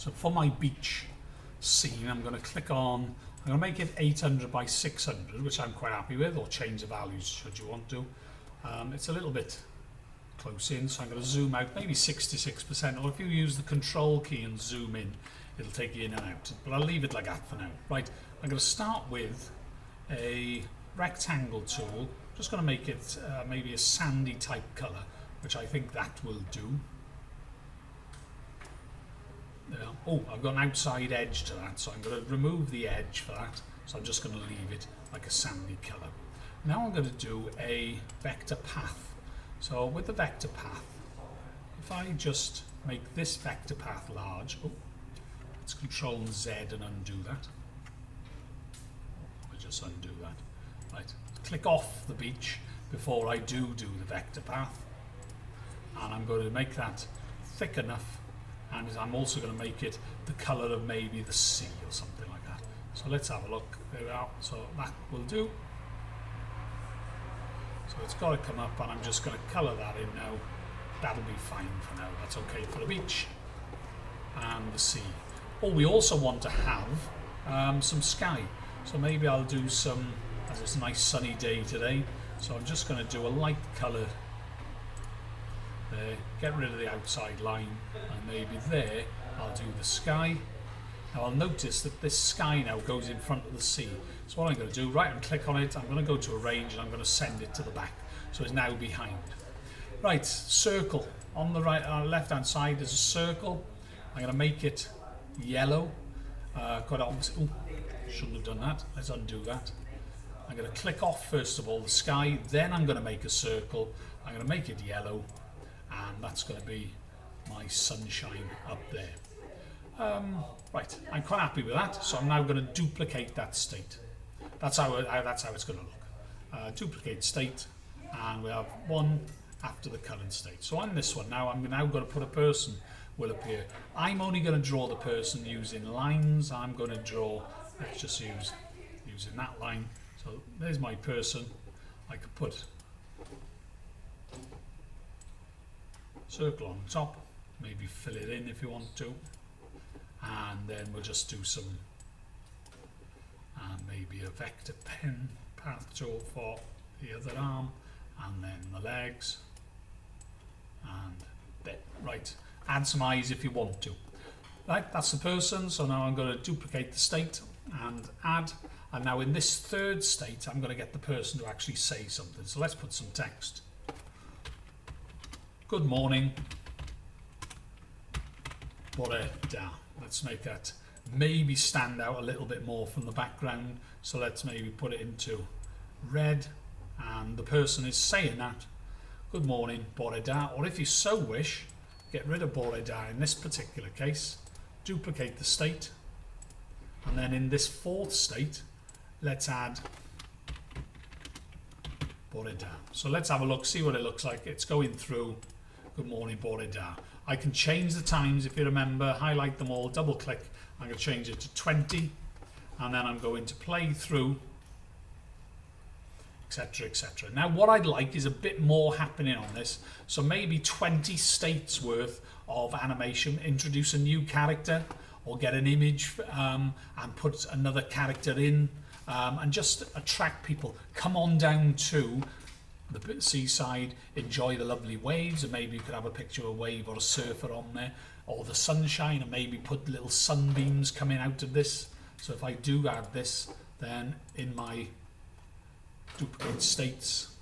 So for my beach scene, I'm going to click on, I'm going to make it 800 by 600, which I'm quite happy with, or change the values should you want to. It's a little bit close in, so I'm going to zoom out, maybe 66%, or if you use the control key and zoom in, it'll take you in and out. But I'll leave it like that for now. Right, I'm going to start with a rectangle tool. Just going to make it maybe a sandy type colour, which I think that will do. Oh, I've got an outside edge to that, so I'm going to remove the edge for that. So I'm just going to leave it like a sandy colour. Now I'm going to do a vector path. So with the vector path, if I just make this vector path large, oh, let's Control Z and undo that. I'll just undo that. Right, click off the beach before I do the vector path, and I'm going to make that thick enough. And I'm also going to make it the colour of maybe the sea or something like that. So let's have a look. There we are. So that will do. So it's got to come up, and I'm just going to colour that in now. That'll be fine for now. That's okay for the beach and the sea. Oh, we also want to have some sky. So maybe I'll do some, as it's a nice sunny day today. So I'm just going to do a light colour there, get rid of the outside line, and maybe there I'll do the sky. Now I'll notice that this sky now goes in front of the sea. So what I'm going to do, right and click on it, I'm going to go to arrange and I'm going to send it to the back. So it's now behind. Right, circle. On the left hand side there's a circle. I'm going to make it yellow. Quite obviously, shouldn't have done that. Let's undo that. I'm going to click off first of all the sky, then I'm going to make a circle. I'm going to make it yellow. And that's going to be my sunshine up there. Right, I'm quite happy with that, so I'm now going to duplicate that state. That's how it's going to look. Duplicate state, and we have one after the current state. So on this one now, I'm now going to put a person will appear. I'm only going to draw the person using lines. I'm going to draw, let's just using that line. So there's my person. I could put circle on top, maybe fill it in if you want to, and then we'll just do some, and maybe a vector pen path tool for the other arm, and then the legs, and there. Right, add some eyes if you want to. Right, that's the person. So now I'm going to duplicate the state and add, and now in this third state I'm going to get the person to actually say something. So let's put some text. Good morning. Bore da. Let's make that maybe stand out a little bit more from the background. So let's maybe put it into red, and the person is saying that. Good morning, bore da. Or if you so wish, get rid of bore da in this particular case, duplicate the state, and then in this fourth state, let's add bore da. So let's have a look, see what it looks like. It's going through. Good morning, bore da. I can change the times if you remember, highlight them all, double click. I'm going to change it to 20, and then I'm going to play through, etc, etc. Now what I'd like is a bit more happening on this, so maybe 20 states worth of animation. Introduce a new character, or get an image and put another character in, and just attract people. Come on down to the seaside, enjoy the lovely waves, and maybe you could have a picture of a wave or a surfer on there, or the sunshine, and maybe put little sunbeams coming out of this. So if I do add this, then in my duplicate states,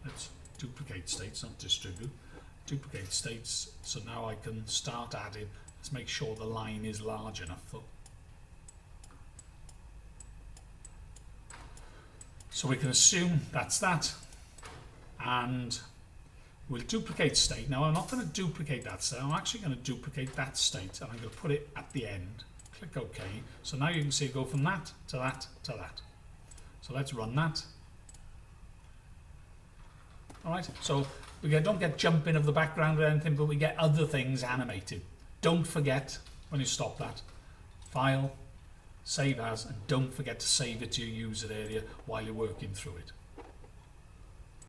let's duplicate states, not distribute, duplicate states. So now I can start adding. Let's make sure the line is large enough though. So we can assume that's that, and we'll duplicate state. Now I'm not going to duplicate that state, I'm actually going to duplicate that state, and I'm going to put it at the end. Click OK. So now you can see it go from that to that to that. So let's run that. Alright, so we don't get jumping of the background or anything, but we get other things animated. Don't forget, when you stop that, File, Save As, and don't forget to save it to your user area while you're working through it.